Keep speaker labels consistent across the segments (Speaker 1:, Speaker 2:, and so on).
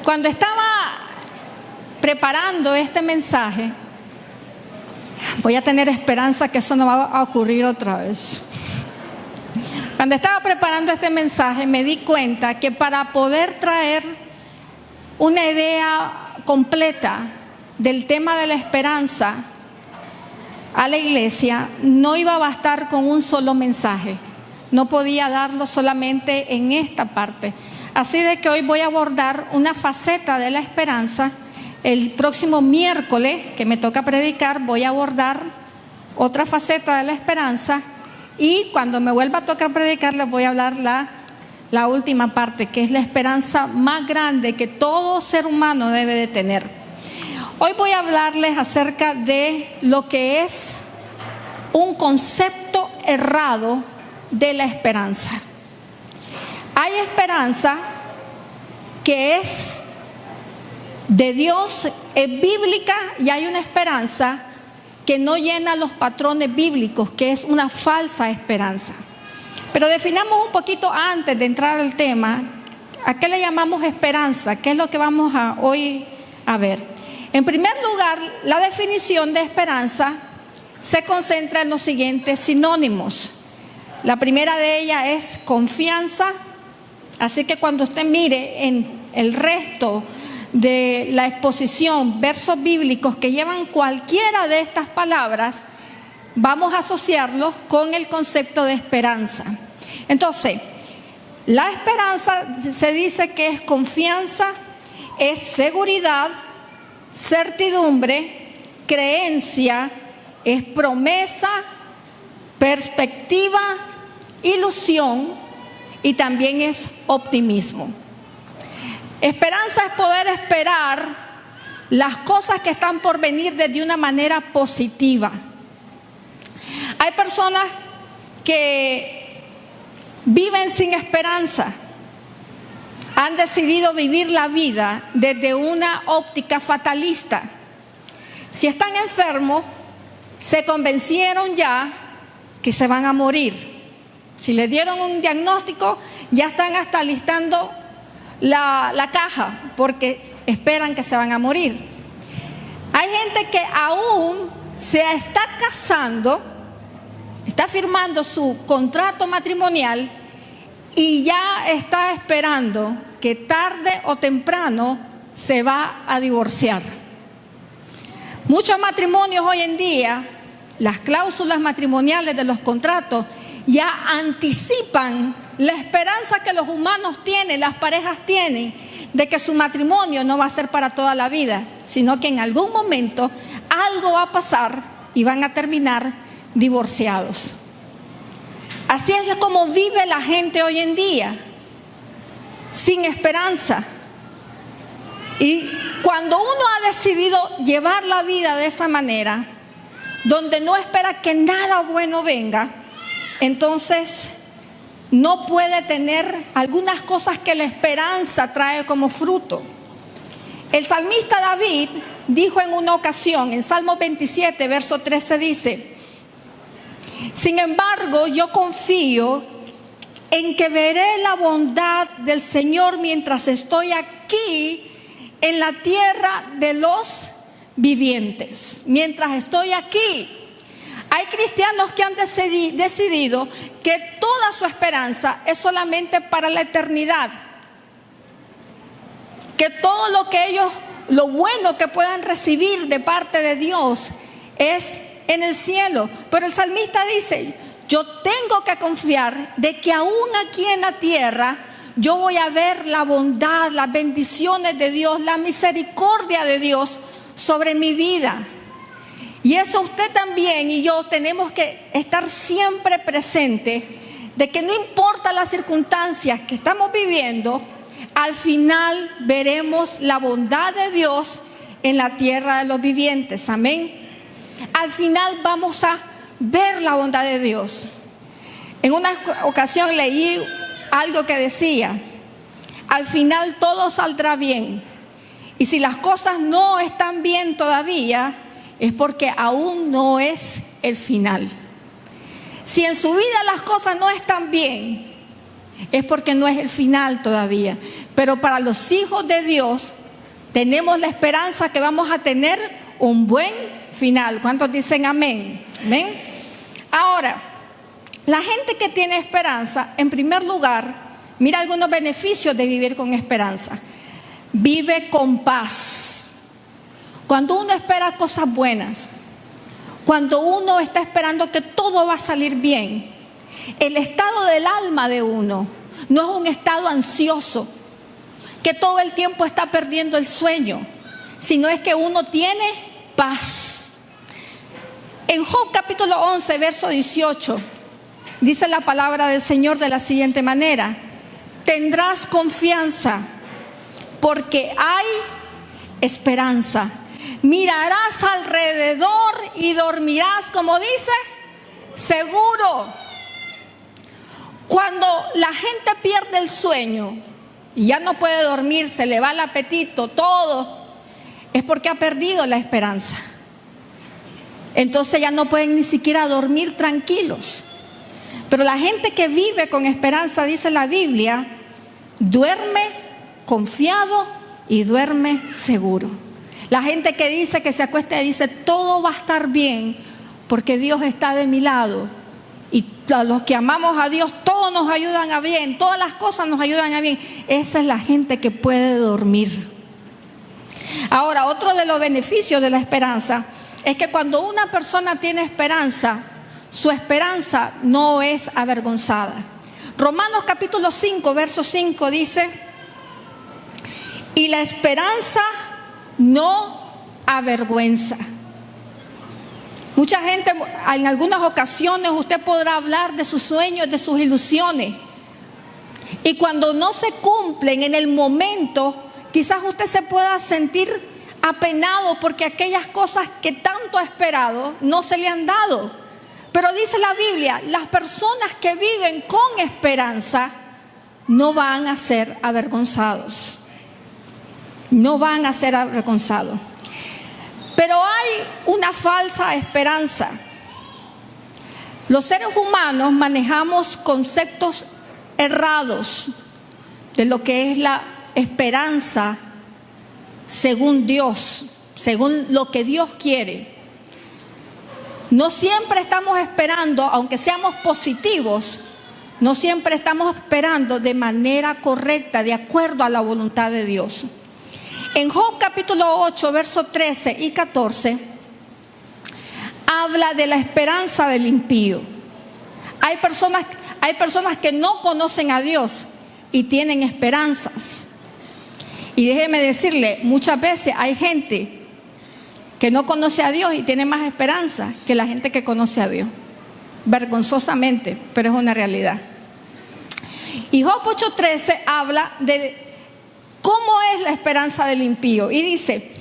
Speaker 1: Cuando estaba preparando este mensaje, voy a tener esperanza que eso no va a ocurrir otra vez. Cuando estaba preparando este mensaje me di cuenta que para poder traer una idea completa del tema de la esperanza a la iglesia, no iba a bastar con un solo mensaje. No podía darlo solamente en esta parte. Así de que hoy voy a abordar una faceta de la esperanza. El próximo miércoles que me toca predicar voy a abordar otra faceta de la esperanza. Y cuando me vuelva a tocar predicar les voy a hablar la última parte, que es la esperanza más grande que todo ser humano debe de tener. Hoy voy a hablarles acerca de lo que es un concepto errado de la esperanza. Hay esperanza que es de Dios, es bíblica, y hay una esperanza que no llena los patrones bíblicos, que es una falsa esperanza. Pero definamos un poquito antes de entrar al tema, ¿a qué le llamamos esperanza? ¿Qué es lo que vamos hoy a ver? En primer lugar, la definición de esperanza se concentra en los siguientes sinónimos. La primera de ellas es confianza, así que cuando usted mire en el resto de la exposición versos bíblicos que llevan cualquiera de estas palabras, vamos a asociarlos con el concepto de esperanza. Entonces, la esperanza se dice que es confianza, es seguridad, certidumbre, creencia, es promesa, perspectiva, ilusión y también es optimismo. Esperanza es poder esperar las cosas que están por venir desde una manera positiva. Hay personas que viven sin esperanza. Han decidido vivir la vida desde una óptica fatalista. Si están enfermos, se convencieron ya que se van a morir. Si les dieron un diagnóstico, ya están hasta listando la caja porque esperan que se van a morir. Hay gente que aún se está casando, está firmando su contrato matrimonial y ya está esperando que tarde o temprano se va a divorciar. Muchos matrimonios hoy en día, las cláusulas matrimoniales de los contratos ya anticipan la esperanza que los humanos tienen, las parejas tienen, de que su matrimonio no va a ser para toda la vida, sino que en algún momento algo va a pasar y van a terminar divorciados. Así es como vive la gente hoy en día, sin esperanza. Y cuando uno ha decidido llevar la vida de esa manera, donde no espera que nada bueno venga, entonces no puede tener algunas cosas que la esperanza trae como fruto. El salmista David dijo en una ocasión, en Salmo 27, verso 13 dice: sin embargo, yo confío en que veré la bondad del Señor mientras estoy aquí en la tierra de los vivientes. Mientras estoy aquí. Hay cristianos que han decidido que toda su esperanza es solamente para la eternidad. Que todo lo bueno que puedan recibir de parte de Dios es en el cielo. Pero el salmista dice: yo tengo que confiar de que aún aquí en la tierra yo voy a ver la bondad, las bendiciones de Dios, la misericordia de Dios sobre mi vida. Y eso usted también y yo tenemos que estar siempre presentes, de que no importa las circunstancias que estamos viviendo, al final veremos la bondad de Dios en la tierra de los vivientes. Amén. Al final vamos a ver la bondad de Dios. En una ocasión leí algo que decía: al final todo saldrá bien. Y si las cosas no están bien todavía, es porque aún no es el final. Si en su vida las cosas no están bien, es porque no es el final todavía. Pero para los hijos de Dios tenemos la esperanza que vamos a tener un buen final. ¿Cuántos dicen amén? ¿Amén? Ahora, la gente que tiene esperanza, en primer lugar, mira algunos beneficios de vivir con esperanza. Vive con paz. Cuando uno espera cosas buenas, cuando uno está esperando que todo va a salir bien, el estado del alma de uno no es un estado ansioso, que todo el tiempo está perdiendo el sueño, sino es que uno tiene paz. En Job capítulo 11, verso 18, dice la palabra del Señor de la siguiente manera: tendrás confianza porque hay esperanza. Mirarás alrededor y dormirás, como dice, seguro. Cuando la gente pierde el sueño y ya no puede dormir, se le va el apetito, todo, es porque ha perdido la esperanza. Entonces ya no pueden ni siquiera dormir tranquilos. Pero la gente que vive con esperanza, dice la Biblia, duerme confiado y duerme seguro. La gente que dice, que se acuesta y dice, todo va a estar bien porque Dios está de mi lado. Y a los que amamos a Dios, todos nos ayudan a bien, todas las cosas nos ayudan a bien. Esa es la gente que puede dormir. Ahora, otro de los beneficios de la esperanza es que cuando una persona tiene esperanza, su esperanza no es avergonzada. Romanos capítulo 5, verso 5 dice: y la esperanza no avergüenza. Mucha gente, en algunas ocasiones usted podrá hablar de sus sueños, de sus ilusiones, y cuando no se cumplen en el momento, quizás usted se pueda sentir apenado porque aquellas cosas que tanto ha esperado no se le han dado. Pero dice la Biblia, las personas que viven con esperanza no van a ser avergonzados. No van a ser avergonzados. Pero hay una falsa esperanza. Los seres humanos manejamos conceptos errados de lo que es la esperanza según Dios, según lo que Dios quiere. No siempre estamos esperando, aunque seamos positivos, no siempre estamos esperando de manera correcta, de acuerdo a la voluntad de Dios. En Job capítulo 8, versos 13 y 14, habla de la esperanza del impío. Hay personas que no conocen a Dios y tienen esperanzas. Y déjeme decirle, muchas veces hay gente que no conoce a Dios y tiene más esperanza que la gente que conoce a Dios. Vergonzosamente, pero es una realidad. Y Job 8:13 habla de cómo es la esperanza del impío. Y dice: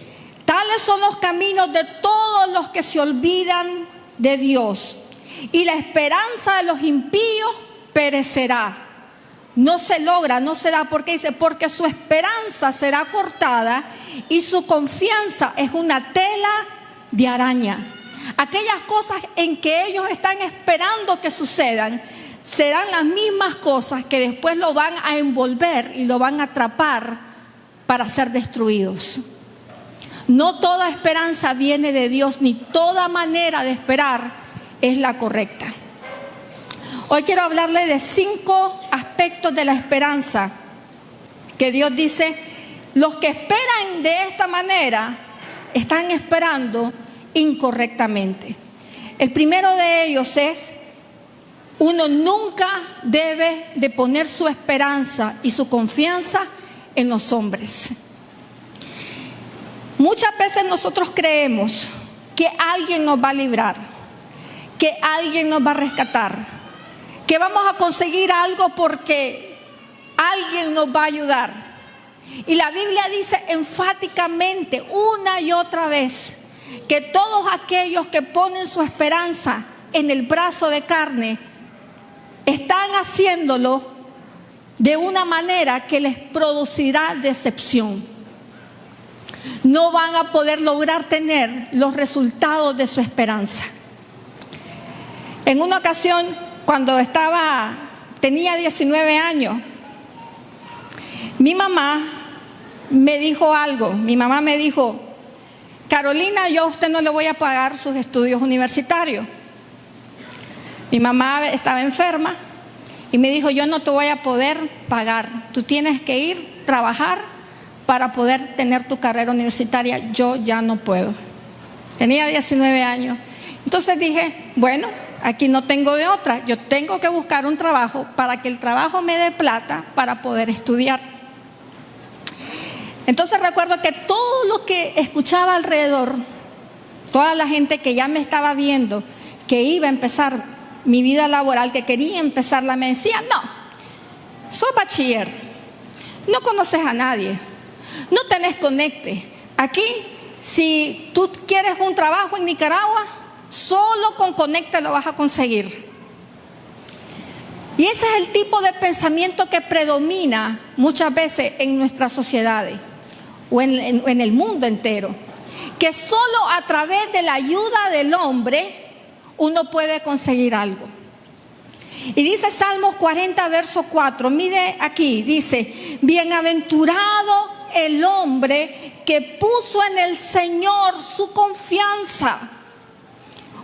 Speaker 1: tales son los caminos de todos los que se olvidan de Dios, y la esperanza de los impíos perecerá. No se logra, no se da, porque dice, porque su esperanza será cortada y su confianza es una tela de araña. Aquellas cosas en que ellos están esperando que sucedan serán las mismas cosas que después lo van a envolver y lo van a atrapar para ser destruidos. No toda esperanza viene de Dios, ni toda manera de esperar es la correcta. Hoy quiero hablarle de 5 aspectos de la esperanza que Dios dice: los que esperan de esta manera están esperando incorrectamente. El primero de ellos es: uno nunca debe de poner su esperanza y su confianza en los hombres. Muchas veces nosotros creemos que alguien nos va a librar, que alguien nos va a rescatar, que vamos a conseguir algo porque alguien nos va a ayudar. Y la Biblia dice enfáticamente una y otra vez que todos aquellos que ponen su esperanza en el brazo de carne están haciéndolo de una manera que les producirá decepción. No van a poder lograr tener los resultados de su esperanza. En una ocasión, cuando estaba tenía 19 años, mi mamá me dijo algo. Mi mamá me dijo: Carolina, yo a usted no le voy a pagar sus estudios universitarios. Mi mamá estaba enferma y me dijo: yo no te voy a poder pagar, tú tienes que ir a trabajar para poder tener tu carrera universitaria. Yo ya no puedo. Tenía 19 años. Entonces dije: bueno, aquí no tengo de otra, yo tengo que buscar un trabajo para que el trabajo me dé plata para poder estudiar. Entonces recuerdo que todo lo que escuchaba alrededor, toda la gente que ya me estaba viendo, que iba a empezar mi vida laboral, que quería empezarla, me decían: no, sos bachiller, no conoces a nadie, no tenés conecte. Aquí, si tú quieres un trabajo en Nicaragua, solo con conecte lo vas a conseguir. Y ese es el tipo de pensamiento que predomina muchas veces en nuestras sociedades o en el mundo entero, que solo a través de la ayuda del hombre uno puede conseguir algo. Y dice Salmos 40, verso 4, mire aquí, dice: bienaventurado el hombre que puso en el Señor su confianza.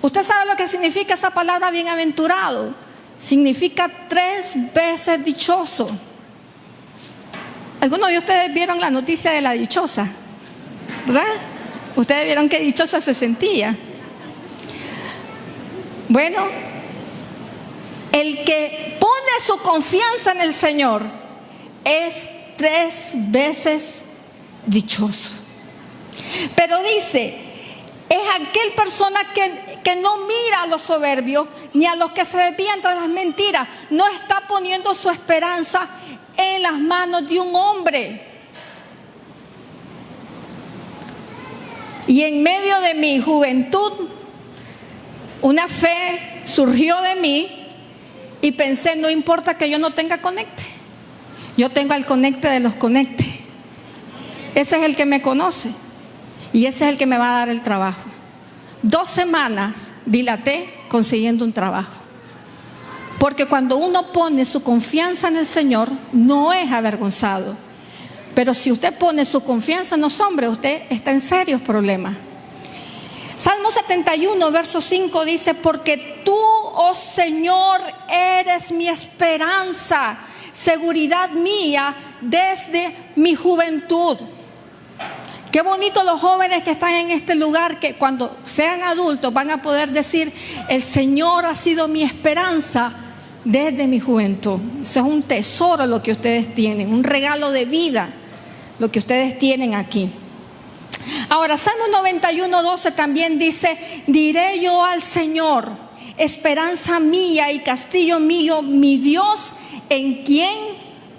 Speaker 1: ¿Usted sabe lo que significa esa palabra bienaventurado? Significa 3 veces dichoso. Algunos de ustedes vieron la noticia de la dichosa, ¿verdad? Ustedes vieron qué dichosa se sentía. Bueno, el que pone su confianza en el Señor es 3 veces dichoso. Pero dice, es aquel persona que no mira a los soberbios ni a los que se desvían tras las mentiras. No está poniendo su esperanza en las manos de un hombre. Y en medio de mi juventud, una fe surgió de mí y pensé: no importa que yo no tenga conecte, yo tengo el conecte de los conectes. Ese es el que me conoce y ese es el que me va a dar el trabajo. 2 semanas dilaté consiguiendo un trabajo. Porque cuando uno pone su confianza en el Señor, no es avergonzado. Pero si usted pone su confianza en los hombres, usted está en serios problemas. Salmo 71, verso 5 dice: porque tú, oh Señor, eres mi esperanza, seguridad mía desde mi juventud. Qué bonito los jóvenes que están en este lugar, que cuando sean adultos van a poder decir: el Señor ha sido mi esperanza desde mi juventud. Eso es un tesoro lo que ustedes tienen, un regalo de vida lo que ustedes tienen aquí. Ahora, Salmo 91, 12 también dice: diré yo al Señor, esperanza mía y castillo mío, mi Dios, en quien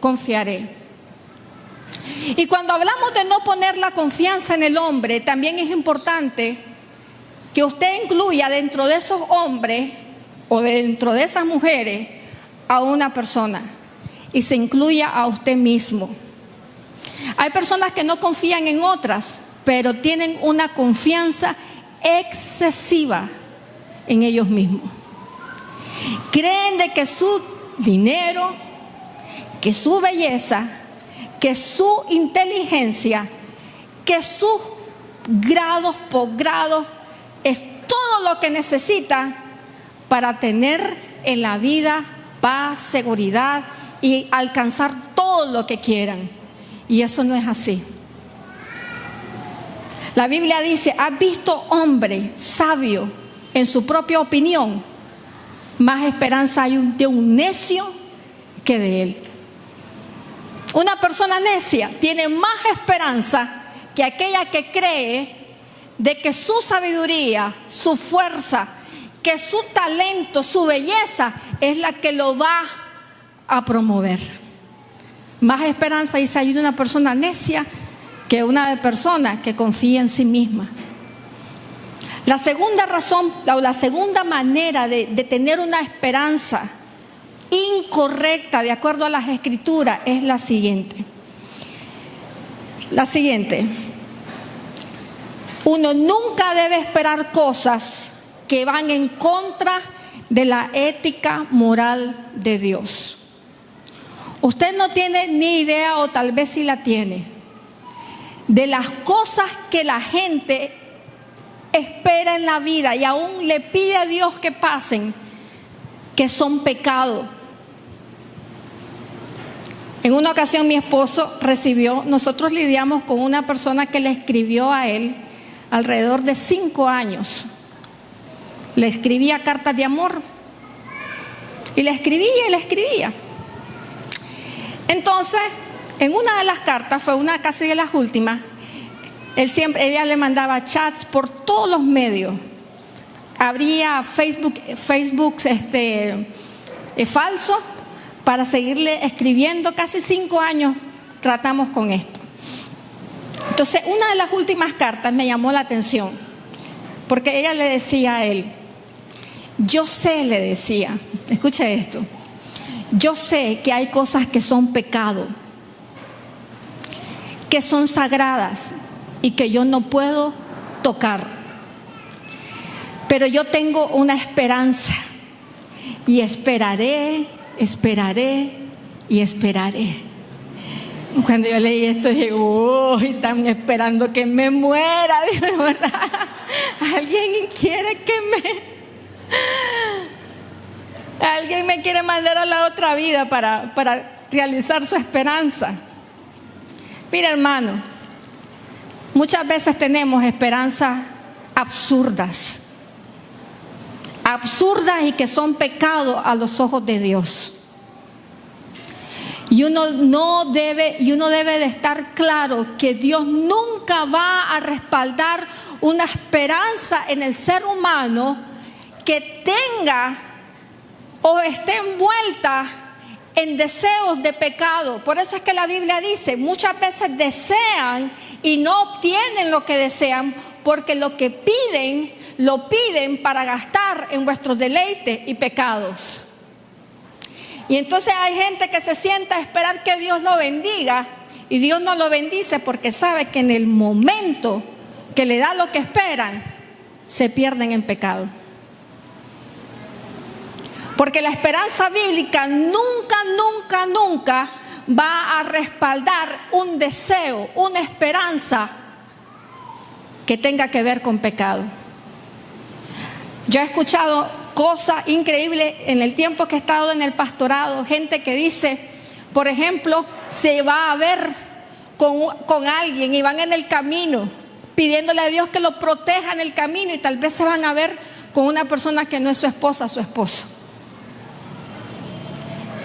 Speaker 1: confiaré. Y cuando hablamos de no poner la confianza en el hombre, también es importante que usted incluya dentro de esos hombres o dentro de esas mujeres a una persona y se incluya a usted mismo. Hay personas que no confían en otras, pero tienen una confianza excesiva en ellos mismos. Creen de que su dinero, que su belleza, que su inteligencia, que sus grados, posgrados, es todo lo que necesitan para tener en la vida paz, seguridad y alcanzar todo lo que quieran. Y eso no es así. La Biblia dice: ¿has visto hombre sabio en su propia opinión? Más esperanza hay de un necio que de él. Una persona necia tiene más esperanza que aquella que cree de que su sabiduría, su fuerza, que su talento, su belleza es la que lo va a promover. Más esperanza dice hay de una persona necia que una persona que confía en sí misma. La segunda razón, o la segunda manera de tener una esperanza incorrecta de acuerdo a las Escrituras es la siguiente. Uno nunca debe esperar cosas que van en contra de la ética moral de Dios. Usted no tiene ni idea, o tal vez sí la tiene, de las cosas que la gente espera en la vida y aún le pide a Dios que pasen, que son pecado. En una ocasión mi esposo nosotros lidiamos con una persona que le escribió a él alrededor de 5 años. Le escribía cartas de amor y le escribía. Entonces, en una de las cartas, fue una casi de las últimas, ella le mandaba chats por todos los medios. Abría Facebook falso para seguirle escribiendo. Casi 5 años tratamos con esto. Entonces, una de las últimas cartas me llamó la atención, porque ella le decía a él, yo sé, le decía, escuche esto, yo sé que hay cosas que son pecado, que son sagradas y que yo no puedo tocar, pero yo tengo una esperanza y esperaré y esperaré. Cuando yo leí esto dije, uy, están esperando que me muera, de verdad. Alguien quiere alguien me quiere mandar a la otra vida para realizar su esperanza. Mira, hermano, muchas veces tenemos esperanzas absurdas y que son pecado a los ojos de Dios. Y uno debe de estar claro que Dios nunca va a respaldar una esperanza en el ser humano que tenga o esté envuelta en deseos de pecado. Por eso es que la Biblia dice, muchas veces desean y no obtienen lo que desean, porque lo que piden, lo piden para gastar en vuestros deleites y pecados. Y entonces hay gente que se sienta a esperar que Dios lo bendiga, y Dios no lo bendice porque sabe que en el momento que le da lo que esperan, se pierden en pecado. Porque la esperanza bíblica nunca va a respaldar un deseo, una esperanza que tenga que ver con pecado. Yo he escuchado cosas increíbles en el tiempo que he estado en el pastorado, gente que dice, por ejemplo, se va a ver con alguien y van en el camino pidiéndole a Dios que lo proteja en el camino, y tal vez se van a ver con una persona que no es su esposa, su esposo.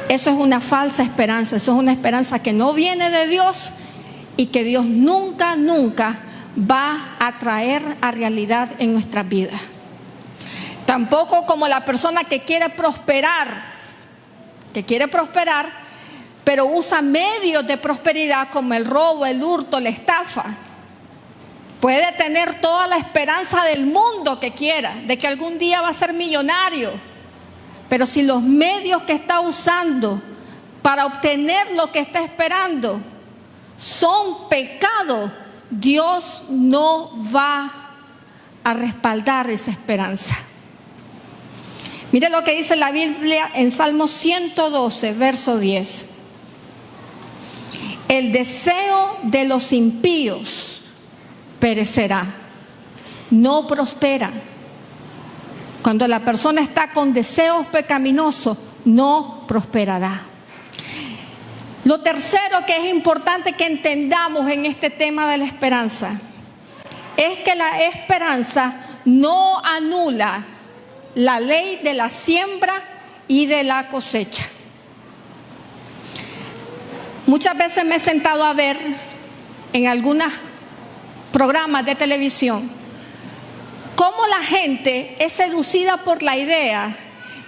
Speaker 1: Eso es una falsa esperanza, eso es una esperanza que no viene de Dios y que Dios nunca va a traer a realidad en nuestras vidas. Tampoco como la persona que quiere prosperar, pero usa medios de prosperidad como el robo, el hurto, la estafa. Puede tener toda la esperanza del mundo que quiera, de que algún día va a ser millonario, pero si los medios que está usando para obtener lo que está esperando son pecado, Dios no va a respaldar esa esperanza. Mire lo que dice la Biblia en Salmo 112, verso 10. El deseo de los impíos perecerá, no prospera. Cuando la persona está con deseos pecaminosos, no prosperará. Lo tercero que es importante que entendamos en este tema de la esperanza es que la esperanza no anula la ley de la siembra y de la cosecha. Muchas veces me he sentado a ver en algunos programas de televisión cómo la gente es seducida por la idea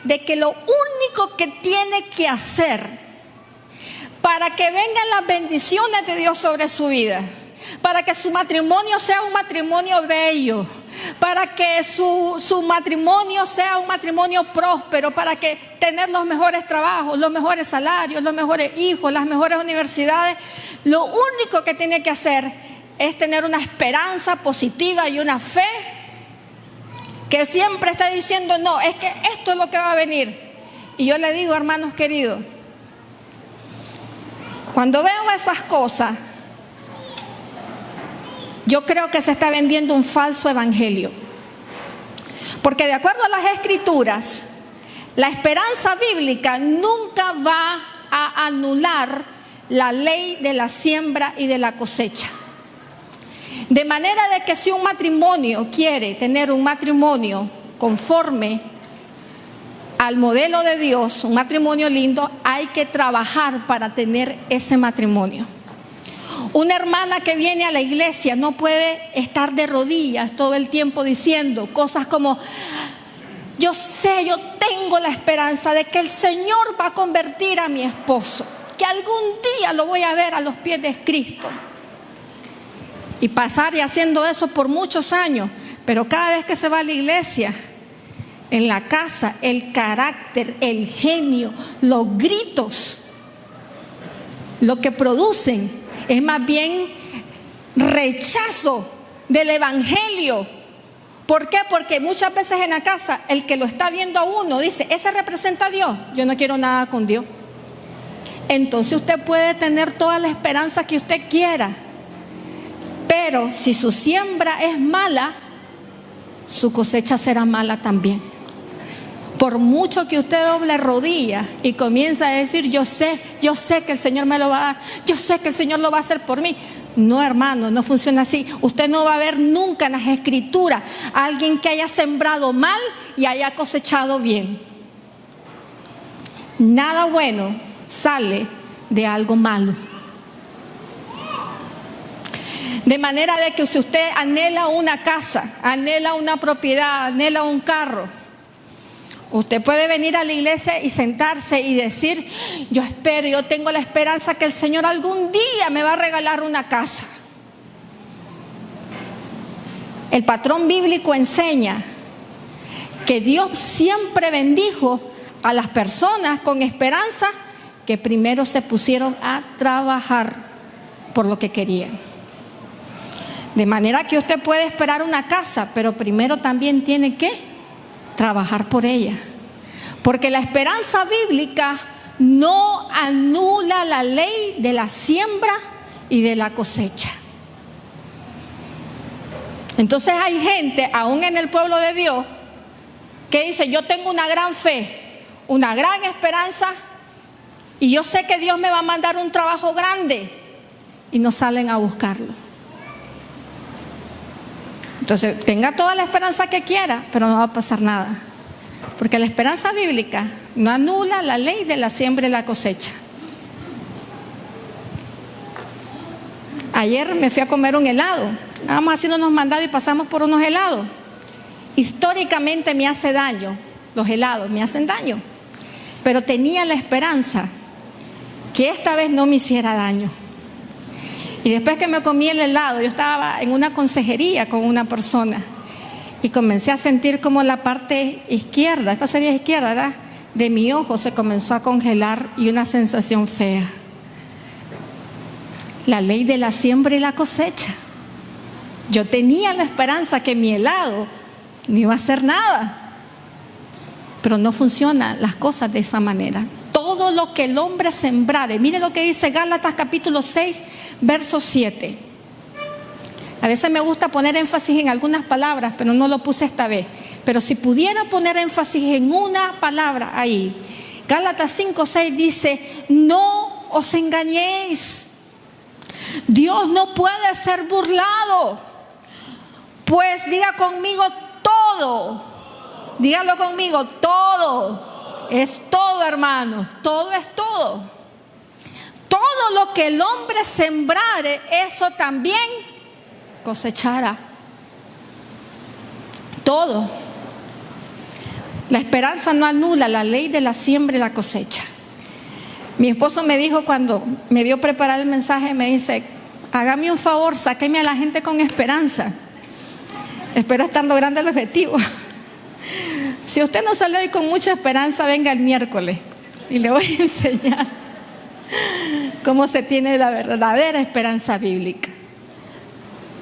Speaker 1: de que lo único que tiene que hacer para que vengan las bendiciones de Dios sobre su vida, para que su matrimonio sea un matrimonio bello, para que su matrimonio sea un matrimonio próspero, para que tener los mejores trabajos, los mejores salarios, los mejores hijos, las mejores universidades, lo único que tiene que hacer es tener una esperanza positiva y una fe que siempre está diciendo, no, es que esto es lo que va a venir. Y yo le digo, hermanos queridos, Cuando veo esas cosas, yo creo que se está vendiendo un falso evangelio. Porque de acuerdo a las Escrituras, la esperanza bíblica nunca va a anular la ley de la siembra y de la cosecha. De manera de que si un matrimonio quiere tener un matrimonio conforme al modelo de Dios, un matrimonio lindo, hay que trabajar para tener ese matrimonio. Una hermana que viene a la iglesia no puede estar de rodillas todo el tiempo diciendo cosas como: yo sé, yo tengo la esperanza de que el Señor va a convertir a mi esposo, que algún día lo voy a ver a los pies de Cristo. Y pasar y haciendo eso por muchos años, pero cada vez que se va a la iglesia, en la casa, el carácter, el genio, los gritos, lo que producen es más bien rechazo del evangelio. ¿Por qué? Porque muchas veces en la casa el que lo está viendo a uno dice: ese representa a Dios, yo no quiero nada con Dios. Entonces usted puede tener toda la esperanza que usted quiera, pero si su siembra es mala, su cosecha será mala también. Por mucho que usted doble rodillas y comienza a decir: yo sé que el Señor me lo va a dar, yo sé que el Señor lo va a hacer por mí. No, hermano, no funciona así. Usted no va a ver nunca en las Escrituras a alguien que haya sembrado mal y haya cosechado bien. Nada bueno sale de algo malo. De manera de que si usted anhela una casa, anhela una propiedad, anhela un carro, usted puede venir a la iglesia y sentarse y decir: yo espero, yo tengo la esperanza que el Señor algún día me va a regalar una casa. El patrón bíblico enseña que Dios siempre bendijo a las personas con esperanza que primero se pusieron a trabajar por lo que querían. De manera que usted puede esperar una casa, pero primero también tiene que trabajar por ella. Porque la esperanza bíblica no anula la ley de la siembra y de la cosecha. Entonces hay gente, aún en el pueblo de Dios, que dice: yo tengo una gran fe, una gran esperanza, y yo sé que Dios me va a mandar un trabajo grande, y no salen a buscarlo. Entonces, tenga toda la esperanza que quiera, pero no va a pasar nada. Porque la esperanza bíblica no anula la ley de la siembra y la cosecha. Ayer me fui a comer un helado. Nada más haciendo unos mandados y pasamos por unos helados. Históricamente me hace daño, los helados me hacen daño. Pero tenía la esperanza que esta vez no me hiciera daño. Y después que me comí el helado, yo estaba en una consejería con una persona y comencé a sentir como la parte izquierda, esta sería izquierda, ¿verdad?, de mi ojo se comenzó a congelar y una sensación fea. La ley de la siembra y la cosecha. Yo tenía la esperanza que mi helado no iba a hacer nada, pero no funcionan las cosas de esa manera. Todo lo que el hombre sembrare, mire lo que dice Gálatas capítulo 6, verso 7. A veces me gusta poner énfasis en algunas palabras, pero no lo puse esta vez. Pero si pudiera poner énfasis en una palabra ahí, Gálatas 5, 6 dice: no os engañéis, Dios no puede ser burlado, pues diga conmigo todo, dígalo conmigo, todo. Es todo, hermanos, todo es todo. Todo lo que el hombre sembrare, eso también cosechará. Todo. La esperanza no anula la ley de la siembra y la cosecha. Mi esposo me dijo cuando me vio preparar el mensaje, me dice: hágame un favor, sáqueme a la gente con esperanza. Espero estar logrando el objetivo. Si usted no sale hoy con mucha esperanza, venga el miércoles y le voy a enseñar cómo se tiene la verdadera esperanza bíblica.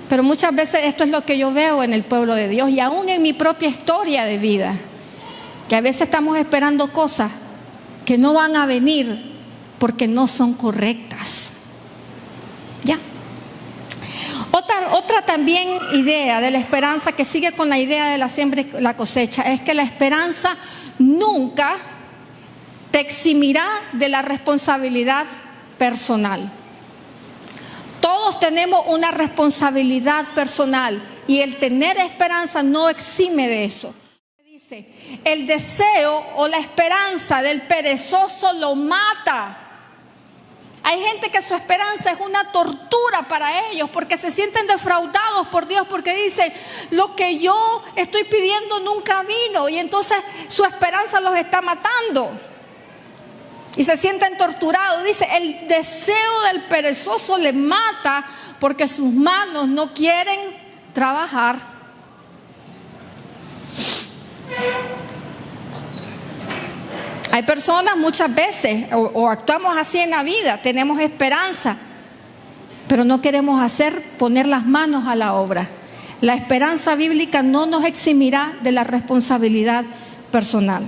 Speaker 1: Pero muchas veces esto es lo que yo veo en el pueblo de Dios y aún en mi propia historia de vida, que a veces estamos esperando cosas que no van a venir porque no son correctas. Ya. Otra también idea de la esperanza que sigue con la idea de la siembra y la cosecha es que la esperanza nunca te eximirá de la responsabilidad personal. Todos tenemos una responsabilidad personal y el tener esperanza no exime de eso. Dice, el deseo o la esperanza del perezoso lo mata. Hay gente que su esperanza es una tortura para ellos porque se sienten defraudados por Dios, porque dicen, lo que yo estoy pidiendo nunca vino, y entonces su esperanza los está matando y se sienten torturados. Dice, el deseo del perezoso le mata porque sus manos no quieren trabajar. Hay personas muchas veces, o actuamos así en la vida, tenemos esperanza, pero no queremos poner las manos a la obra. La esperanza bíblica no nos eximirá de la responsabilidad personal.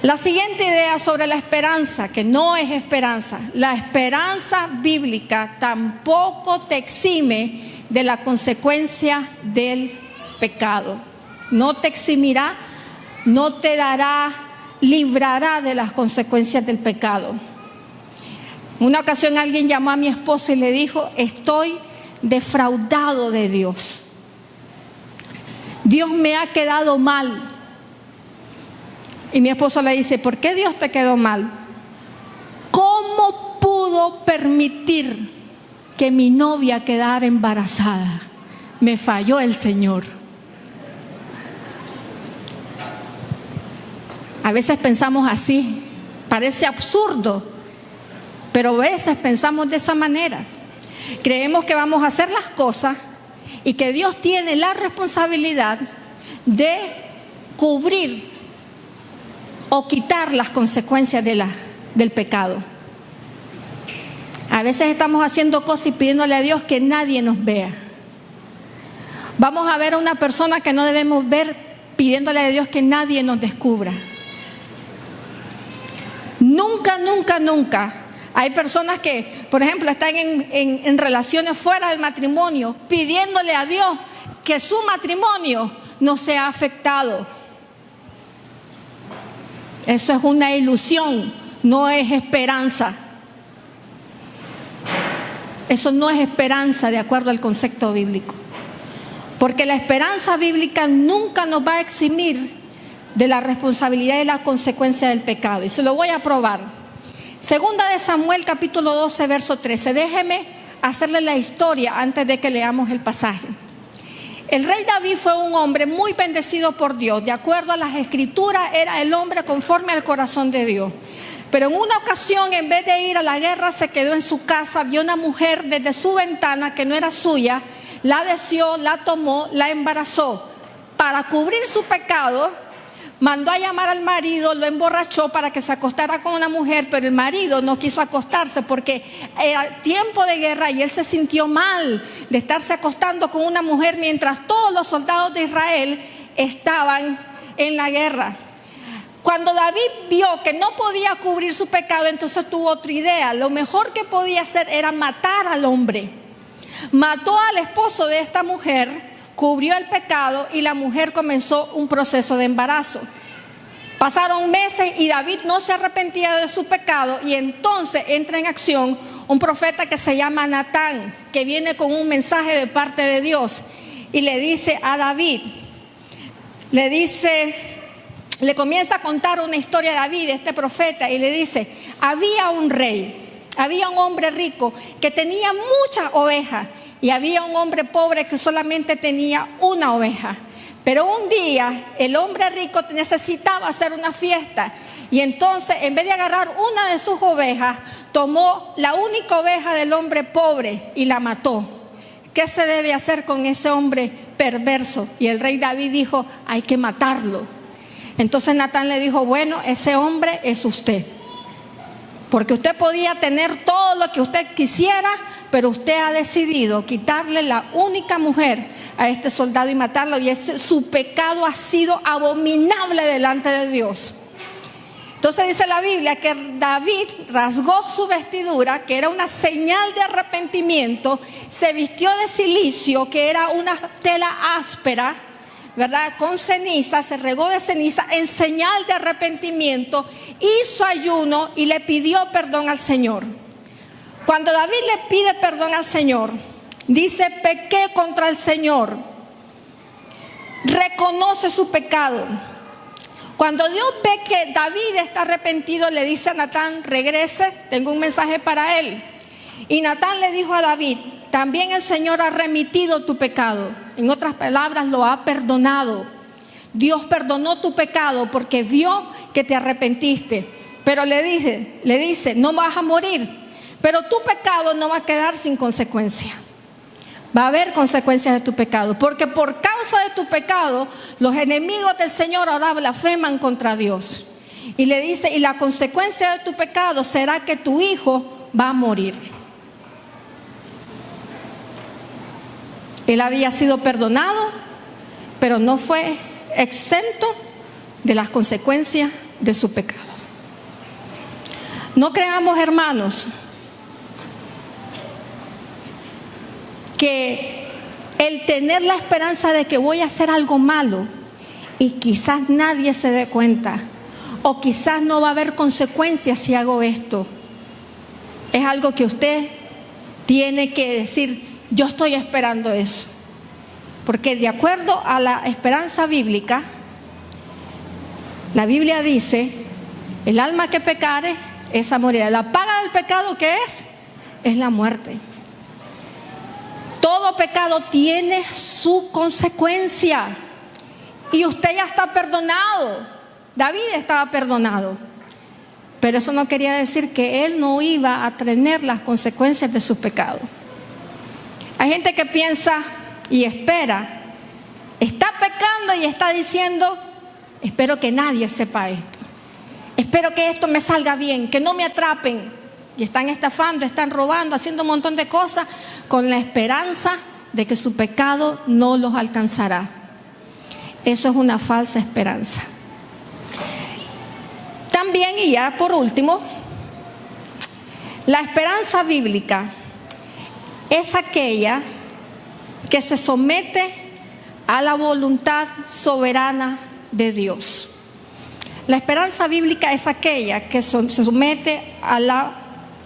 Speaker 1: La siguiente idea sobre la esperanza, que no es esperanza, la esperanza bíblica tampoco te exime de la consecuencia del pecado. No te eximirá, no te librará de las consecuencias del pecado. En una ocasión alguien llamó a mi esposo y le dijo, estoy defraudado de Dios. Dios me ha quedado mal. Y mi esposo le dice, ¿por qué Dios te quedó mal? ¿Cómo pudo permitir que mi novia quedara embarazada? Me falló el Señor. A veces pensamos así, parece absurdo, pero a veces pensamos de esa manera. Creemos que vamos a hacer las cosas y que Dios tiene la responsabilidad de cubrir o quitar las consecuencias del pecado. A veces estamos haciendo cosas y pidiéndole a Dios que nadie nos vea. Vamos a ver a una persona que no debemos ver, pidiéndole a Dios que nadie nos descubra. Nunca, nunca, nunca. Hay personas que, por ejemplo, están en relaciones fuera del matrimonio, pidiéndole a Dios que su matrimonio no sea afectado. Eso es una ilusión, no es esperanza. Eso no es esperanza de acuerdo al concepto bíblico. Porque la esperanza bíblica nunca nos va a eximir de la responsabilidad y la consecuencia del pecado. Y se lo voy a probar. Segunda de Samuel, capítulo 12, verso 13. Déjeme hacerle la historia antes de que leamos el pasaje. El rey David fue un hombre muy bendecido por Dios. De acuerdo a las escrituras, era el hombre conforme al corazón de Dios. Pero en una ocasión, en vez de ir a la guerra, se quedó en su casa, vio una mujer desde su ventana que no era suya, la deseó, la tomó, la embarazó. Para cubrir su pecado, mandó a llamar al marido, lo emborrachó para que se acostara con una mujer, pero el marido no quiso acostarse porque era tiempo de guerra y él se sintió mal de estarse acostando con una mujer mientras todos los soldados de Israel estaban en la guerra. Cuando David vio que no podía cubrir su pecado, entonces tuvo otra idea. Lo mejor que podía hacer era matar al hombre. Mató al esposo de esta mujer, cubrió el pecado y la mujer comenzó un proceso de embarazo. Pasaron meses y David no se arrepentía de su pecado, y entonces entra en acción un profeta que se llama Natán, que viene con un mensaje de parte de Dios y le dice a David, le comienza a contar una historia de David, este profeta, y le dice, había un rey, había un hombre rico que tenía muchas ovejas, y había un hombre pobre que solamente tenía una oveja. Pero un día el hombre rico necesitaba hacer una fiesta, y entonces en vez de agarrar una de sus ovejas, tomó la única oveja del hombre pobre y la mató. ¿Qué se debe hacer con ese hombre perverso? Y el rey David dijo, hay que matarlo. Entonces Natán le dijo, bueno, ese hombre es usted. Porque usted podía tener todo lo que usted quisiera, pero usted ha decidido quitarle la única mujer a este soldado y matarlo. Y su pecado ha sido abominable delante de Dios. Entonces dice la Biblia que David rasgó su vestidura, que era una señal de arrepentimiento, se vistió de cilicio, que era una tela áspera, ¿verdad? Con ceniza, se regó de ceniza en señal de arrepentimiento, hizo ayuno y le pidió perdón al Señor. Cuando David le pide perdón al Señor, dice: pequé contra el Señor. Reconoce su pecado. Cuando Dios ve que David está arrepentido, le dice a Natán: regrese, tengo un mensaje para él. Y Natán le dijo a David: también el Señor ha remitido tu pecado. En otras palabras, lo ha perdonado. Dios perdonó tu pecado porque vio que te arrepentiste. Pero le dice: no vas a morir, pero tu pecado no va a quedar sin consecuencia. Va a haber consecuencias de tu pecado, porque por causa de tu pecado los enemigos del Señor ahora blasfeman contra Dios. Y le dice: y la consecuencia de tu pecado será que tu hijo va a morir. Él había sido perdonado, pero no fue exento de las consecuencias de su pecado. No creamos, hermanos, que el tener la esperanza de que voy a hacer algo malo y quizás nadie se dé cuenta, o quizás no va a haber consecuencias si hago esto, es algo que usted tiene que decir: yo estoy esperando eso. Porque de acuerdo a la esperanza bíblica, la Biblia dice: el alma que pecare, esa morirá. La paga del pecado, ¿qué es? Es la muerte. Todo pecado tiene su consecuencia. Y usted ya está perdonado. David estaba perdonado. Pero eso no quería decir que él no iba a tener las consecuencias de sus pecados. Hay gente que piensa y espera. Está pecando y está diciendo: espero que nadie sepa esto. Espero que esto me salga bien, que no me atrapen. Y están estafando, están robando, haciendo un montón de cosas con la esperanza de que su pecado no los alcanzará. Eso es una falsa esperanza. También, y ya por último, la esperanza bíblica es aquella que se somete a la voluntad soberana de Dios. La esperanza bíblica es aquella que se somete a la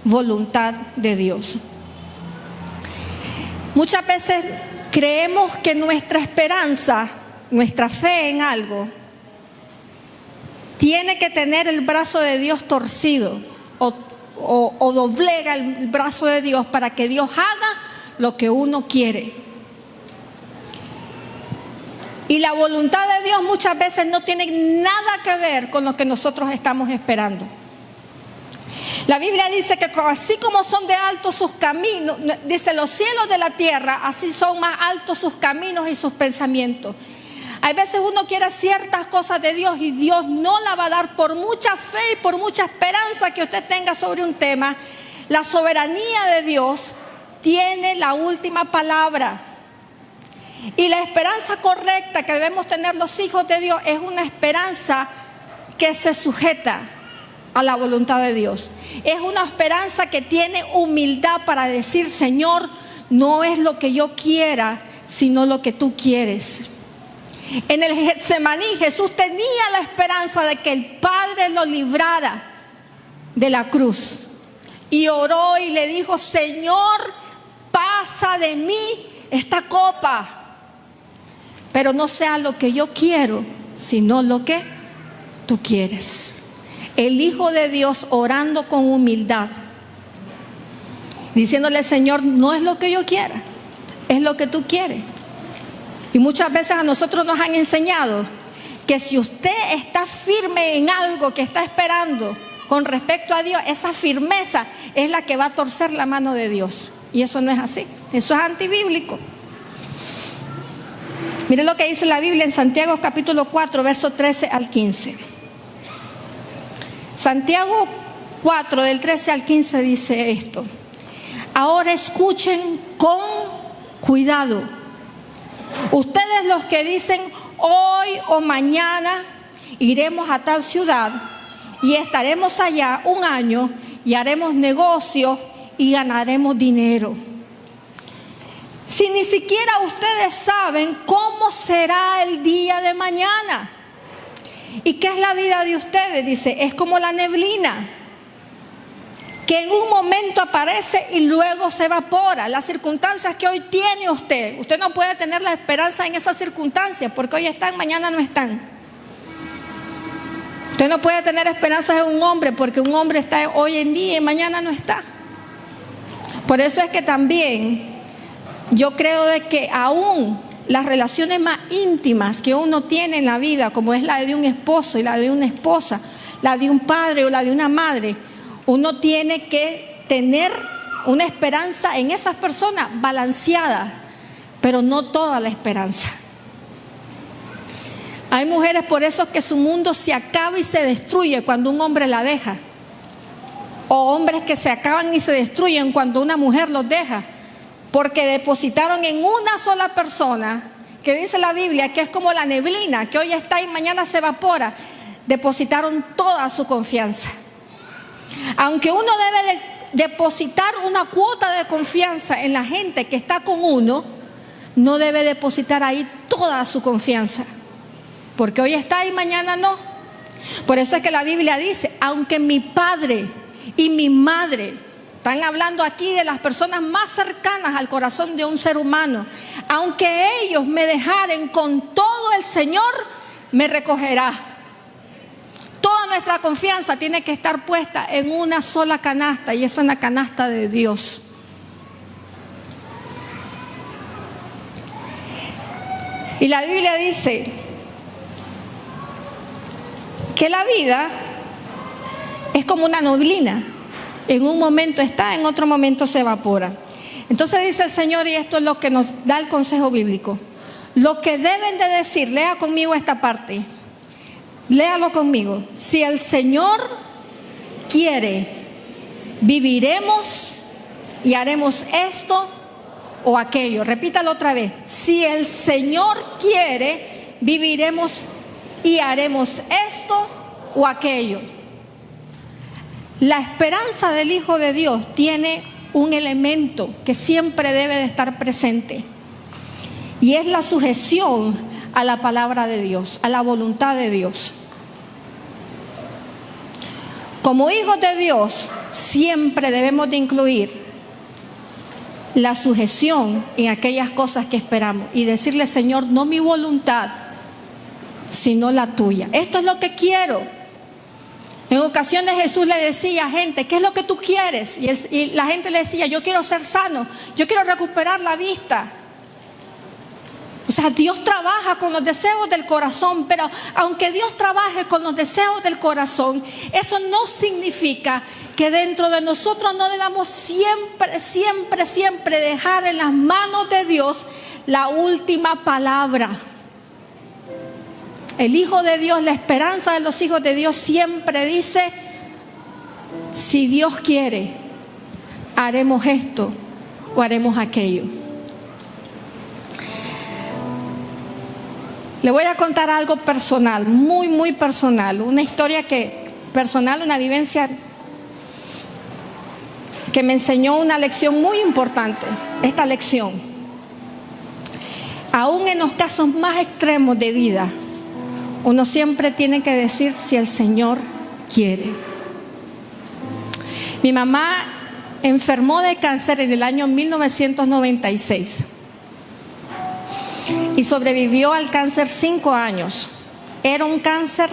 Speaker 1: voluntad de Dios. Muchas veces creemos que nuestra esperanza, nuestra fe en algo, tiene que tener el brazo de Dios torcido o doblega el brazo de Dios para que Dios haga lo que uno quiere. Y la voluntad de Dios muchas veces no tiene nada que ver con lo que nosotros estamos esperando. La Biblia dice que así como son de altos sus caminos, dice, los cielos de la tierra, así son más altos sus caminos y sus pensamientos. Hay veces uno quiere ciertas cosas de Dios y Dios no la va a dar por mucha fe y por mucha esperanza que usted tenga sobre un tema. La soberanía de Dios tiene la última palabra. Y la esperanza correcta que debemos tener los hijos de Dios es una esperanza que se sujeta a la voluntad de Dios. Es una esperanza que tiene humildad para decir: Señor, no es lo que yo quiera, sino lo que tú quieres. En el Getsemaní Jesús tenía la esperanza de que el Padre lo librara de la cruz. Y oró y le dijo: Señor, pasa de mí esta copa, pero no sea lo que yo quiero, sino lo que tú quieres. El Hijo de Dios orando con humildad, diciéndole: Señor, no es lo que yo quiera, es lo que tú quieres. Y muchas veces a nosotros nos han enseñado que si usted está firme en algo que está esperando con respecto a Dios, esa firmeza es la que va a torcer la mano de Dios. Y eso no es así, eso es antibíblico. Mire lo que dice la Biblia en Santiago capítulo 4, versos 13 al 15. Santiago 4, del 13 al 15 dice esto: ahora escuchen con cuidado. Ustedes los que dicen: hoy o mañana iremos a tal ciudad y estaremos allá un año y haremos negocios y ganaremos dinero. Si ni siquiera ustedes saben cómo será el día de mañana. ¿Y qué es la vida de ustedes? Dice, es como la neblina, que en un momento aparece y luego se evapora. Las circunstancias que hoy tiene usted no puede tener la esperanza en esas circunstancias, porque hoy están, mañana no están. Usted no puede tener esperanzas en un hombre, porque un hombre está hoy en día y mañana no está. Por eso es que también yo creo de que aún las relaciones más íntimas que uno tiene en la vida, como es la de un esposo y la de una esposa, la de un padre o la de una madre, uno tiene que tener una esperanza en esas personas balanceada, pero no toda la esperanza. Hay mujeres por eso que su mundo se acaba y se destruye cuando un hombre la deja. O hombres que se acaban y se destruyen cuando una mujer los deja, porque depositaron en una sola persona, que dice la Biblia que es como la neblina, que hoy está y mañana se evapora. Depositaron toda su confianza. Aunque uno debe de depositar una cuota de confianza en la gente que está con uno, no debe depositar ahí toda su confianza, porque hoy está y mañana no. Por eso es que la Biblia dice, aunque mi padre y mi madre, están hablando aquí de las personas más cercanas al corazón de un ser humano, aunque ellos me dejaren, con todo el Señor me recogerá. Toda nuestra confianza tiene que estar puesta en una sola canasta, y esa es la canasta de Dios. Y la Biblia dice que la vida es como una neblina. En un momento está, en otro momento se evapora. Entonces dice el Señor, y esto es lo que nos da el consejo bíblico, lo que deben de decir, lea conmigo esta parte. Léalo conmigo. Si el Señor quiere, viviremos y haremos esto o aquello. Repítalo otra vez. Si el Señor quiere, viviremos y haremos esto o aquello. La esperanza del Hijo de Dios tiene un elemento que siempre debe de estar presente, y es la sujeción a la palabra de Dios, a la voluntad de Dios. Como hijos de Dios, siempre debemos de incluir la sujeción en aquellas cosas que esperamos y decirle, Señor, no mi voluntad, sino la tuya. Esto es lo que quiero. En ocasiones Jesús le decía a gente, ¿qué es lo que tú quieres? Y la gente le decía, yo quiero ser sano, yo quiero recuperar la vista. O sea, Dios trabaja con los deseos del corazón, pero aunque Dios trabaje con los deseos del corazón, eso no significa que dentro de nosotros no debamos siempre dejar en las manos de Dios la última palabra. El Hijo de Dios, la esperanza de los hijos de Dios siempre dice, si Dios quiere, haremos esto o haremos aquello. Le voy a contar algo personal, muy personal, una historia personal, una vivencia que me enseñó una lección muy importante. Esta lección, aún en los casos más extremos de vida, uno siempre tiene que decir si el Señor quiere. Mi mamá enfermó de cáncer en el año 1996 y sobrevivió al cáncer 5 años. Era un cáncer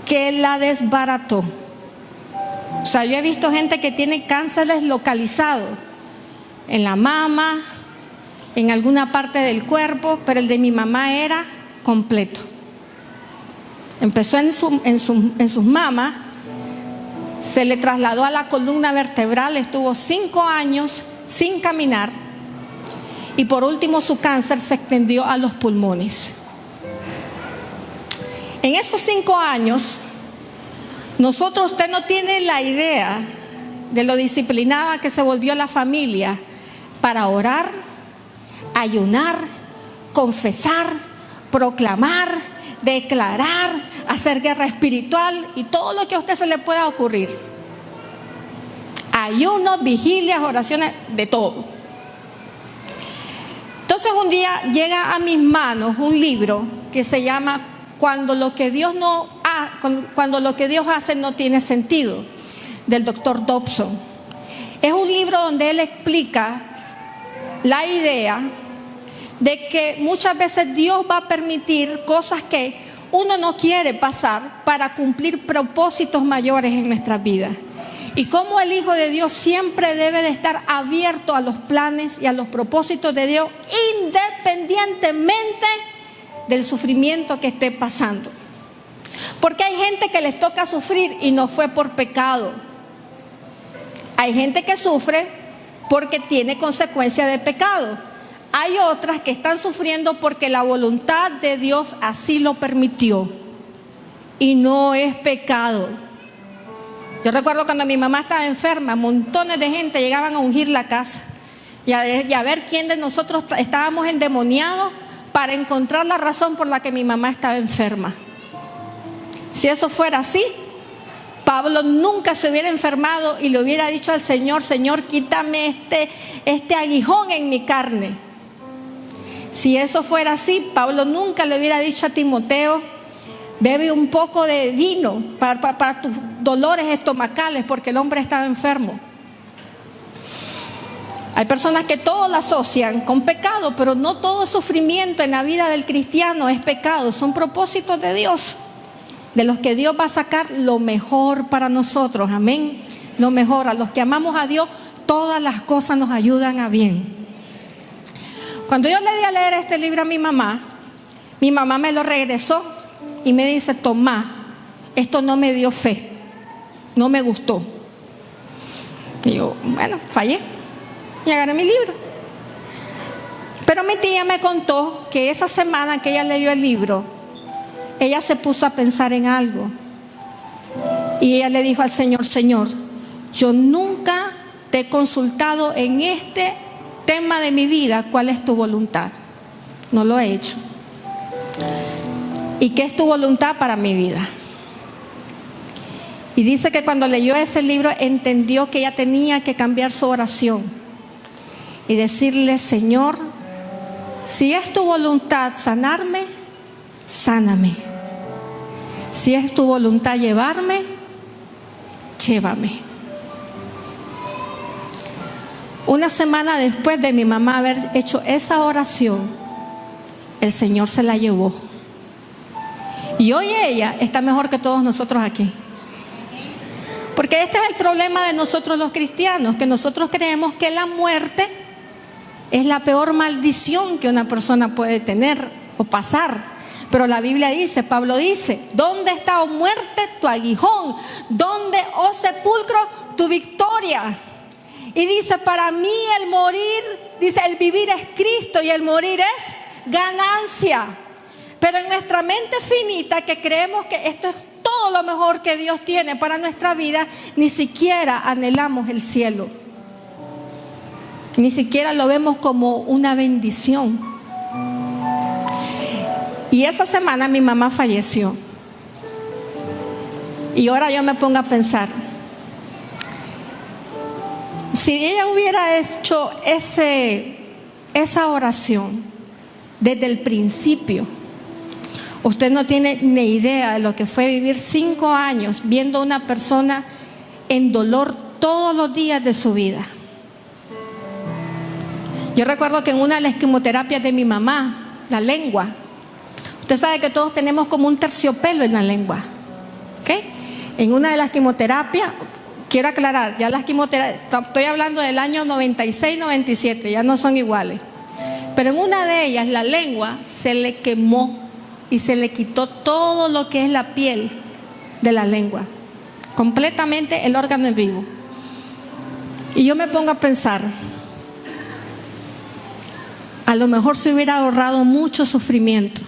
Speaker 1: que la desbarató. O sea, yo he visto gente que tiene cánceres localizados en la mama, en alguna parte del cuerpo, pero el de mi mamá era completo. Empezó en sus mamas, se le trasladó a la columna vertebral, estuvo 5 años sin caminar, y por último su cáncer se extendió a los pulmones. En esos 5 años, usted no tiene la idea de lo disciplinada que se volvió la familia para orar, ayunar, confesar, proclamar, declarar, hacer guerra espiritual y todo lo que a usted se le pueda ocurrir. Ayunos, vigilias, oraciones, de todo. Entonces un día llega a mis manos un libro que se llama Cuando lo que Dios hace no tiene sentido, del doctor Dobson. Es un libro donde él explica la idea de que muchas veces Dios va a permitir cosas que uno no quiere pasar para cumplir propósitos mayores en nuestras vidas. Y cómo el Hijo de Dios siempre debe de estar abierto a los planes y a los propósitos de Dios, independientemente del sufrimiento que esté pasando. Porque hay gente que les toca sufrir y no fue por pecado. Hay gente que sufre porque tiene consecuencia de pecado. Hay otras que están sufriendo porque la voluntad de Dios así lo permitió. Y no es pecado. Yo recuerdo cuando mi mamá estaba enferma, montones de gente llegaban a ungir la casa y a ver quién de nosotros estábamos endemoniados para encontrar la razón por la que mi mamá estaba enferma. Si eso fuera así, Pablo nunca se hubiera enfermado y le hubiera dicho al Señor: Señor, quítame este aguijón en mi carne. Si eso fuera así, Pablo nunca le hubiera dicho a Timoteo: bebe un poco de vino para tus dolores estomacales, porque el hombre estaba enfermo. Hay personas que todo lo asocian con pecado, pero no todo sufrimiento en la vida del cristiano es pecado, son propósitos de Dios, de los que Dios va a sacar lo mejor para nosotros, amén. Lo mejor, a los que amamos a Dios, todas las cosas nos ayudan a bien. Cuando yo le di a leer este libro a mi mamá me lo regresó y me dice: Tomá, esto no me dio fe, no me gustó. Y yo, bueno, fallé y agarré mi libro. Pero mi tía me contó que esa semana que ella leyó el libro, ella se puso a pensar en algo y ella le dijo al Señor: Señor, yo nunca te he consultado en este tema de mi vida cuál es tu voluntad. No lo he hecho. ¿Y qué es tu voluntad para mi vida? Y dice que cuando leyó ese libro entendió que ella tenía que cambiar su oración y decirle: Señor, si es tu voluntad sanarme, sáname. Si es tu voluntad llevarme, llévame. Una semana después de mi mamá haber hecho esa oración, el Señor se la llevó. Y hoy ella está mejor que todos nosotros aquí. Porque este es el problema de nosotros los cristianos, que nosotros creemos que la muerte es la peor maldición que una persona puede tener o pasar. Pero la Biblia dice, Pablo dice: ¿dónde está, oh muerte, tu aguijón? ¿Dónde, oh sepulcro, tu victoria? Y dice: para mí el morir, dice, el vivir es Cristo y el morir es ganancia. Pero en nuestra mente finita, que creemos que esto es todo lo mejor que Dios tiene para nuestra vida, ni siquiera anhelamos el cielo. Ni siquiera lo vemos como una bendición. Y esa semana mi mamá falleció. Y ahora yo me pongo a pensar, si ella hubiera hecho esa oración desde el principio, usted no tiene ni idea de lo que fue vivir 5 años viendo a una persona en dolor todos los días de su vida. Yo recuerdo que en una de las quimioterapias de mi mamá, la lengua, usted sabe que todos tenemos como un terciopelo en la lengua, ¿ok? En una de las quimioterapias, quiero aclarar, ya las quimioterapias, estoy hablando del año 96, 97, ya no son iguales. Pero en una de ellas la lengua se le quemó y se le quitó todo lo que es la piel de la lengua, completamente el órgano en vivo. Y yo me pongo a pensar, a lo mejor se hubiera ahorrado mucho sufrimiento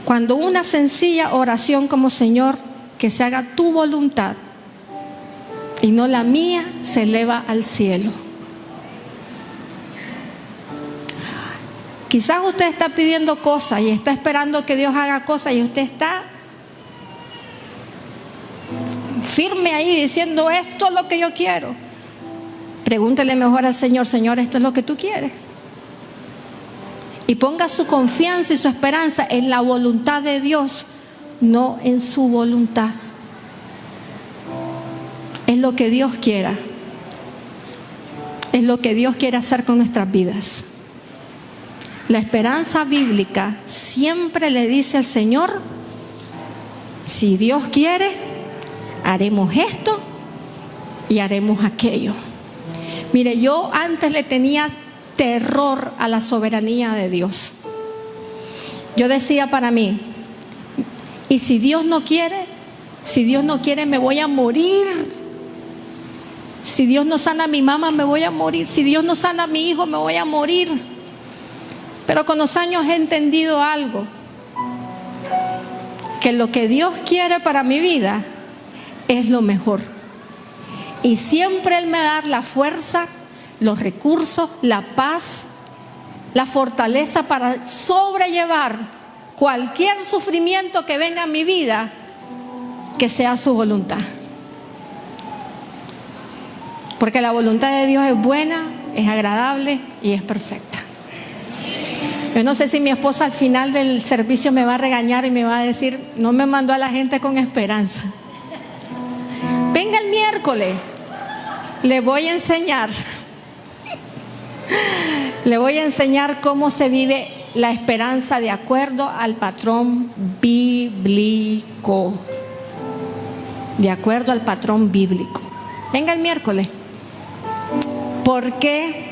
Speaker 1: cuando una sencilla oración como: Señor, que se haga tu voluntad y no la mía, se eleva al cielo. Quizás usted está pidiendo cosas y está esperando que Dios haga cosas y usted está firme ahí diciendo, esto es lo que yo quiero. Pregúntele mejor al Señor, Señor, ¿esto es lo que tú quieres? Y ponga su confianza y su esperanza en la voluntad de Dios, no en su voluntad. Es lo que Dios quiera. Es lo que Dios quiere hacer con nuestras vidas. La esperanza bíblica siempre le dice al Señor, si Dios quiere, haremos esto y haremos aquello. Mire, yo antes le tenía terror a la soberanía de Dios. Yo decía para mí, y si Dios no quiere me voy a morir. Si Dios no sana a mi mamá me voy a morir. Si Dios no sana a mi hijo me voy a morir. Pero con los años he entendido algo, que lo que Dios quiere para mi vida es lo mejor. Y siempre Él me da la fuerza, los recursos, la paz, la fortaleza para sobrellevar cualquier sufrimiento que venga a mi vida, que sea su voluntad. Porque la voluntad de Dios es buena, es agradable y es perfecta. Yo no sé si mi esposa al final del servicio me va a regañar y me va a decir, no me mandó a la gente con esperanza. Venga el miércoles, le voy a enseñar. Le voy a enseñar cómo se vive la esperanza de acuerdo al patrón bíblico. De acuerdo al patrón bíblico. Venga el miércoles. Porque,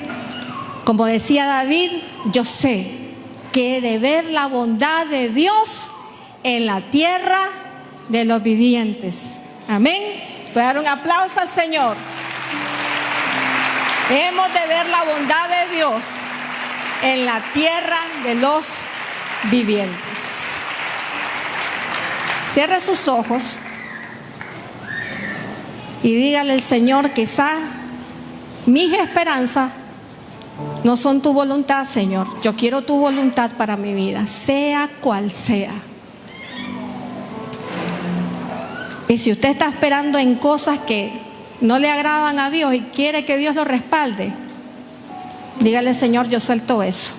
Speaker 1: como decía David, yo sé que he de ver la bondad de Dios en la tierra de los vivientes. Amén. Voy a dar un aplauso al Señor. Hemos de ver la bondad de Dios en la tierra de los vivientes. Cierre sus ojos y dígale al Señor, quizá mis esperanzas no son tu voluntad, Señor. Yo quiero tu voluntad para mi vida, sea cual sea. Y si usted está esperando en cosas que no le agradan a Dios y quiere que Dios lo respalde, dígale, Señor, yo suelto eso.